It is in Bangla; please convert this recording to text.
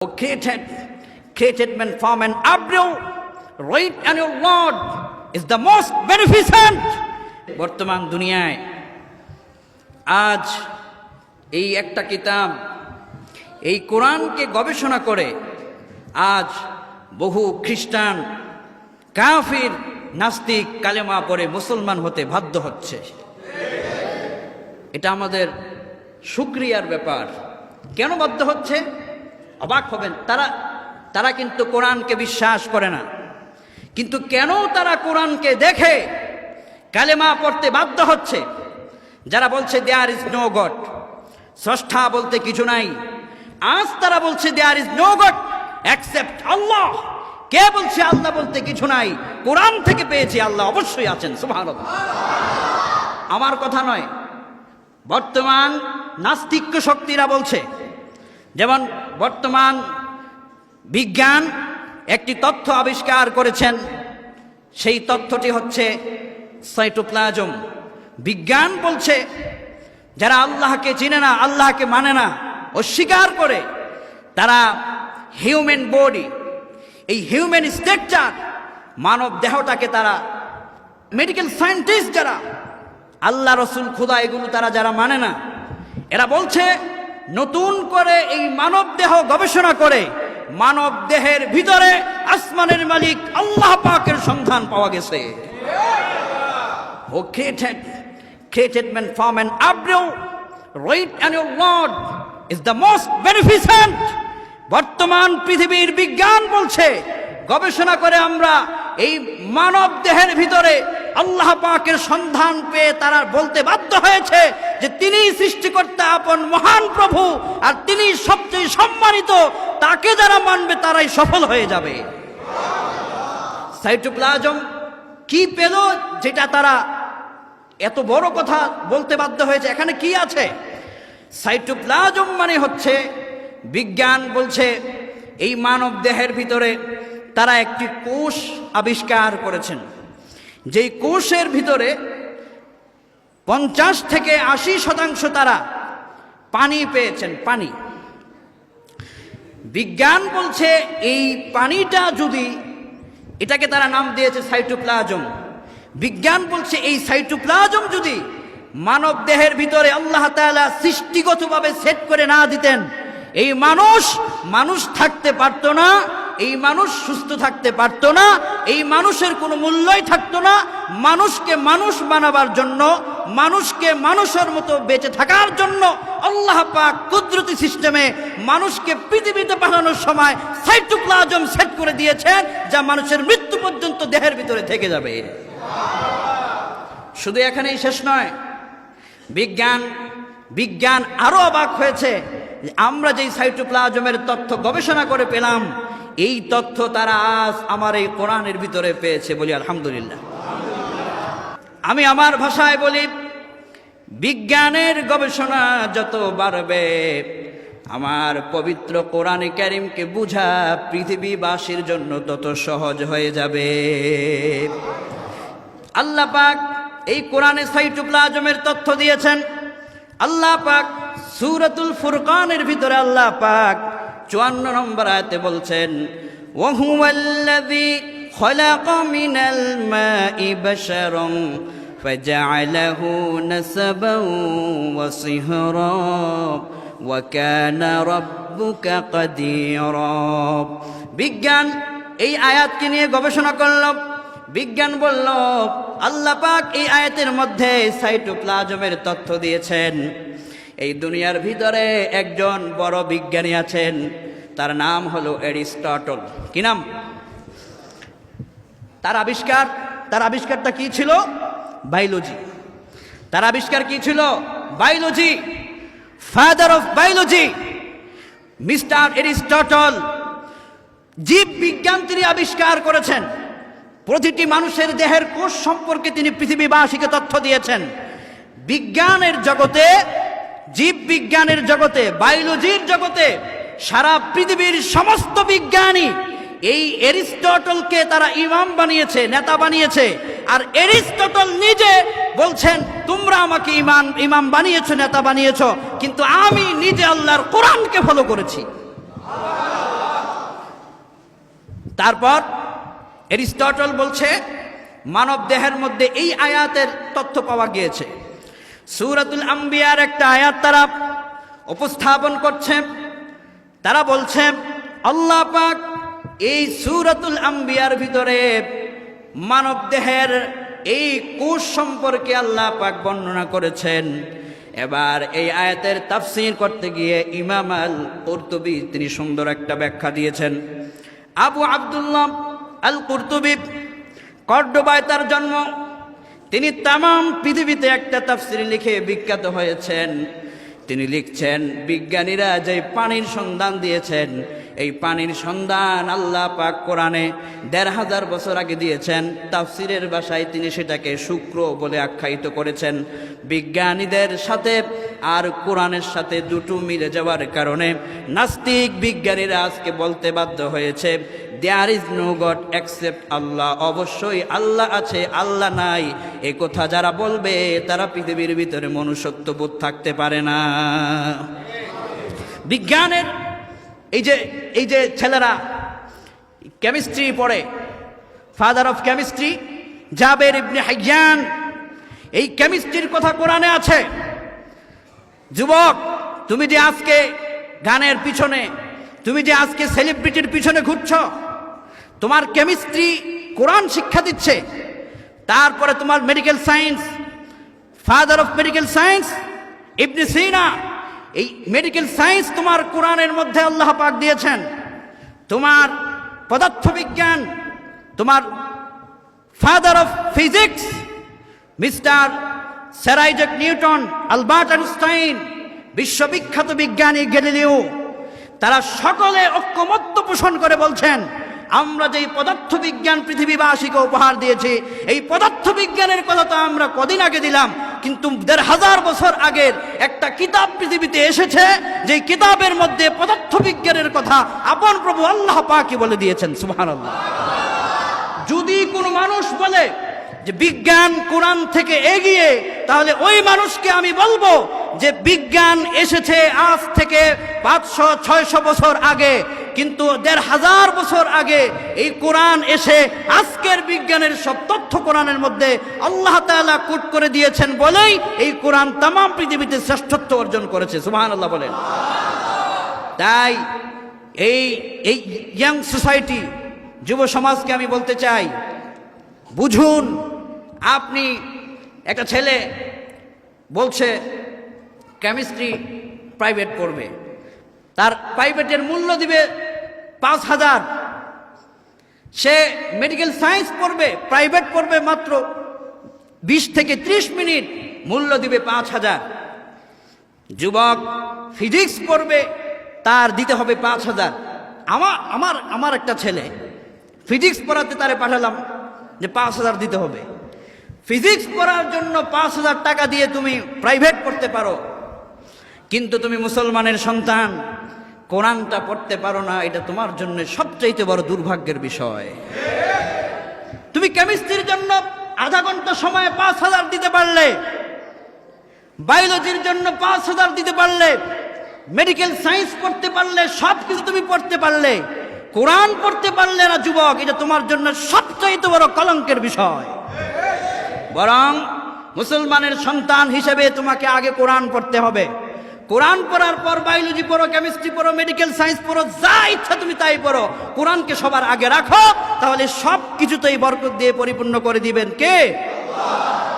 Created man from an embryo, right, and your Lord is the most beneficent. বর্তমান দুনিয়ায় আজ এই একটা কিতাব, এই কোরআনকে গবেষণা করে আজ বহু খ্রিস্টান, কাফির, নাস্তিক কালেমা পড়ে মুসলমান হতে বাধ্য হচ্ছে। এটা আমাদের শুকরিয়ার ব্যাপার। কেন বাধ্য হচ্ছে? অবাক হবেন। তারা কিন্তু কোরআনকে বিশ্বাস করে না, কিন্তু কেন তারা কোরআনকে দেখে কালেমা পড়তে বাধ্য হচ্ছে? যারা বলছে দেয়ার ইজ নো গড, স্রষ্টা বলতে কিছু নাই, আজ তারা বলছে there is no god except Allah. কে বলছে আল্লাহ বলতে কিছু নাই? কোরআন থেকে পেয়েছি আল্লাহ অবশ্যই আছেন, সুবহানাল্লাহ। আমার কথা নয়, বর্তমান নাস্তিক্য শক্তিরা বলছে। যেমন বর্তমান বিজ্ঞান একটি তথ্য আবিষ্কার করেছেন, সেই তথ্যটি হচ্ছে সাইটোপ্লাজম। বিজ্ঞান বলছে যারা আল্লাহকে চিনে না, আল্লাহকে মানে না, অস্বীকার করে, তারা হিউম্যান বডি, এই হিউম্যান স্ট্রাকচার, মানব দেহটাকে তারা, মেডিকেল সায়েন্টিস্ট যারা, আল্লাহ রসুল খুদা এগুলো তারা যারা মানে না, এরা বলছে নতুন করে এই মানব দেহ গবেষণা করে মানব দেহের ভিতরে আসমানের মালিক আল্লাহ পাকের সন্ধান পাওয়া গেছে। Who created man from an embryo, right, and your Lord is the most beneficent. বর্তমান পৃথিবীর বিজ্ঞান বলছে, গবেষণা করে আমরা এই মানব দেহের ভিতরে আল্লাহ পাকের সন্ধান পেয়ে তারা বলতে বাধ্য হয়েছে যে তিনিই সৃষ্টিকর্তা, আপন মহান প্রভু, আর তিনি সবচেয়ে সম্মানিত। তাকে যারা মানবে তারাই সফল হয়ে যাবে। সাইটোপ্লাজম কি পেল যেটা তারা এত বড় কথা বলতে বাধ্য হয়েছে? এখানে কি আছে? সাইটোপ্লাজম মানে হচ্ছে, বিজ্ঞান বলছে এই মানব দেহের ভিতরে তারা একটি কোষ আবিষ্কার করেছেন, যেই কোষের ভিতরে 50 থেকে 80% তারা পানি পেয়েছেন। পানি, বিজ্ঞান বলছে এই পানিটা যদি, এটাকে তারা নাম দিয়েছে সাইটোপ্লাজম। বিজ্ঞান বলছে এই সাইটোপ্লাজম যদি মানব দেহের ভিতরে আল্লাহ তাআলা সৃষ্টিগতভাবে সেট করে না দিতেন, এই মানুষ থাকতে পারতো না, এই মানুষ সুস্থ থাকতে পারতো না, এই মানুষের কোনো মূল্যই থাকতো না। মানুষকে মানুষ বানাবার জন্য, মানুষকে মানুষের মতো বেঁচে থাকার জন্য আল্লাহ পাক কুদরতি সিস্টেমে মানুষকে পৃথিবীতে পাঠানোর সময় সাইটোপ্লাজম সেট করে দিয়েছেন, যা মানুষের মৃত্যু পর্যন্ত দেহের ভিতরে থেকে যাবে। শুধু এখানেই শেষ নয়, বিজ্ঞান আরো অবাক হয়েছে। আমরা যেই সাইটোপ্লাজমের তথ্য গবেষণা করে পেলাম, এই তথ্য তারা আজ আমার এই কোরআনের ভিতরে পেয়েছে। বলি আলহামদুলিল্লাহ। আমি আমার ভাষায় বলি, বিজ্ঞানের গবেষণা যত বাড়বে, আমার পবিত্র কোরআনে কারীমকে বুঝা পৃথিবীবাসীর জন্য তত সহজ হয়ে যাবে। আল্লাহ পাক এই কোরআনে সাইটোপ্লাজমের তথ্য দিয়েছেন। আল্লাহ পাক সূরাতুল ফুরকানের ভিতরে আল্লাহ পাক 54 নম্বর আয়াতে বলছেন, ওয়া হুয়াল্লাযী খালাকা মিনাল মাই বাশারান ফাজআলাহু নাসাবান ওয়া সিহরা ওয়া কানা রাব্বুকা কাদিরা। বিজ্ঞান এই আয়াতকে নিয়ে গবেষণা করল। বিজ্ঞান বলল আল্লাহ পাক এই আয়াতের মধ্যে সাইটোপ্লাজমের তথ্য দিয়েছেন। এই দুনিয়ার ভিতরে একজন বড় বিজ্ঞানী আছেন, তার নাম হলো অ্যারিস্টটল। কি নাম? তার আবিষ্কারটা কি ছিল? বায়োলজি। তার আবিষ্কার কি ছিল? Biology. Father of biology mister Aristotle জীব বিজ্ঞান তিনি আবিষ্কার করেছেন। প্রতিটি মানুষের দেহের কোষ সম্পর্কে তিনি পৃথিবীবাসীকে তথ্য দিয়েছেন। বিজ্ঞানের জগতে, জীব বিজ্ঞানের জগতে, বায়োলজির জগতে সারা পৃথিবীর সমস্ত বিজ্ঞানী এই অ্যারিস্টটলকে তারা ইমাম বানিয়েছে, নেতা বানিয়েছে। আর অ্যারিস্টটল নিজে বলছেন, তোমরা আমাকে ইমাম বানিয়েছো, নেতা বানিয়েছো, কিন্তু আমি নিজে আল্লাহর কোরআনকে ফলো করেছি। তারপর এরিস্টটল বলছে মানব দেহের মধ্যে এই আয়াতের তথ্য পাওয়া গিয়েছে। সূরাতুল আম্বিয়ার একটা আয়াত তারা উপস্থাপন করছে। তারা বলছে আল্লাহ পাক এই সূরাতুল আম্বিয়ার ভিতরে মানব দেহের এই কোষ সম্পর্কে আল্লাহ পাক বর্ণনা করেছেন। এবার এই আয়াতের তাফসীর করতে গিয়ে ইমাম আল কুরতুবী তিনি সুন্দর একটা ব্যাখ্যা দিয়েছেন। আবু আব্দুল্লাহ আল কুরতুবী কর্ডোবায় তার জন্ম। তিনি তামাম পৃথিবীতে একটা তাফসীর লিখে বিখ্যাত হয়েছেন। তিনি লিখছেন বিজ্ঞানীরা যে পানির সন্ধান দিয়েছেন, এই পানির সন্ধান আল্লাহ পাক কোরআনে ১৫০০ বছর আগে দিয়েছেন। তাফসীরের ভাষায় তিনি সেটাকে শুক্র বলে আখ্যায়িত করেছেন। বিজ্ঞানীদের সাথে আর কোরআনের সাথে দুটো মিলে যাওয়ার কারণে নাস্তিক বিজ্ঞানীরা আজকে বলতে বাধ্য হয়েছে there is no god except Allah. অবশ্যই আল্লাহ আছে, আল্লাহ নাই এ কথা যারা বলবে তারা পৃথিবীর ভিতরে মনুষ্যত্ববোধ থাকতে পারে না। বিজ্ঞানের এই যে ছেলেরা কেমিস্ট্রি পড়ে, father of chemistry Jabir ibn Hayyan, এই কেমিস্ট্রির কথা কোরআনে আছে। যুবক, তুমি যে আজকে গানের পিছনে, তুমি যে আজকে সেলিব্রিটির পিছনে ঘুরছ, তোমার কেমিস্ট্রি কোরআন শিক্ষা দিচ্ছে। তারপরে তোমার medical science, father of medical science Ibn Sina, এই মেডিকেল সায়েন্স তোমার কোরআনের মধ্যে আল্লাহ পাক দিয়েছেন। তোমার পদার্থবিজ্ঞান, তোমার father of physics mister sir Isaac Newton, Albert Einstein, বিশ্ববিখ্যাত বিজ্ঞানী গ্যালিলিও, তারা সকলে ঐক্যমত্য পোষণ করে বলছেন আমরা যেই পদার্থবিজ্ঞান পৃথিবীবাসীকে উপহার দিয়েছি, এই পদার্থবিজ্ঞানের কথা তো আমরা কদিন আগে দিলাম, কিন্তু ১৫০০ বছর আগের একটা কিতাব পৃথিবীতে এসেছে, যে কিতাবের মধ্যে পদার্থবিজ্ঞানের কথা আপন প্রভু আল্লাহ পাকই বলে দিয়েছেন। সুবহানাল্লাহ। যদি কোনো মানুষ বলে যে বিজ্ঞান কোরআন থেকে এগিয়ে, তাহলে ওই মানুষকে আমি বলবো যে বিজ্ঞান এসেছে আজ থেকে ৫০০-৬০০ বছর আগে, কিন্তু ১৫০০ বছর আগে এই কোরআন এসে আজকের বিজ্ঞানের সব তথ্য কোরআনের মধ্যে আল্লাহ তাআলা কোট করে দিয়েছেন বলেই এই কোরআন তামাম পৃথিবীতে শ্রেষ্ঠত্ব অর্জন করেছে। সুবহানাল্লাহ বলেন। তাই এই ইয়াং সোসাইটি, যুব সমাজকে আমি বলতে চাই, বুঝুন। আপনি একটা ছেলে বলছে কেমিস্ট্রি প্রাইভেট পড়বে, তার প্রাইভেটের মূল্য দিবে ৫,০০০। সে মেডিকেল সায়েন্স পড়বে, প্রাইভেট পড়বে মাত্র ২০ থেকে ৩০ মিনিট, মূল্য দিবে ৫,০০০। যুবক ফিজিক্স পড়বে, তার দিতে হবে ৫,০০০। আমার একটা ছেলে ফিজিক্স পড়াতে তারে পাঠালাম যে ৫,০০০ দিতে হবে। ফিজিক্স পড়ার জন্য ৫,০০০ টাকা দিয়ে তুমি প্রাইভেট পড়তে পারো, কিন্তু তুমি মুসলমানের সন্তান কোরআনটা পড়তে পারো না, এটা তোমার জন্য সবচাইতে বড় দুর্ভাগ্যের বিষয়। তুমি কেমিস্ট্রির জন্য আধা ঘন্টা সময় ৫,০০০ দিতে পারলে, বায়োলজির জন্য ৫,০০০ দিতে পারলে, মেডিকেল সায়েন্স পড়তে পারলে, সব কিছু তুমি পড়তে পারলে, কোরআন পড়তে পারলে না যুবক, এটা তোমার জন্য সবচাইতে বড় কলঙ্কের বিষয়। বরং মুসলমানের সন্তান হিসেবে তোমাকে আগে কোরআন পড়তে হবে। কোরআন পড়ার পর বায়োলজি পড়ো, কেমিস্ট্রি পড়ো, মেডিকেল সায়েন্স পড়ো, যা ইচ্ছা তুমি তাই পড়ো, কোরআনকে সবার আগে রাখো, তাহলে সব কিছুতেই বরকত দিয়ে পরিপূর্ণ করে দিবেন কে? আল্লাহ।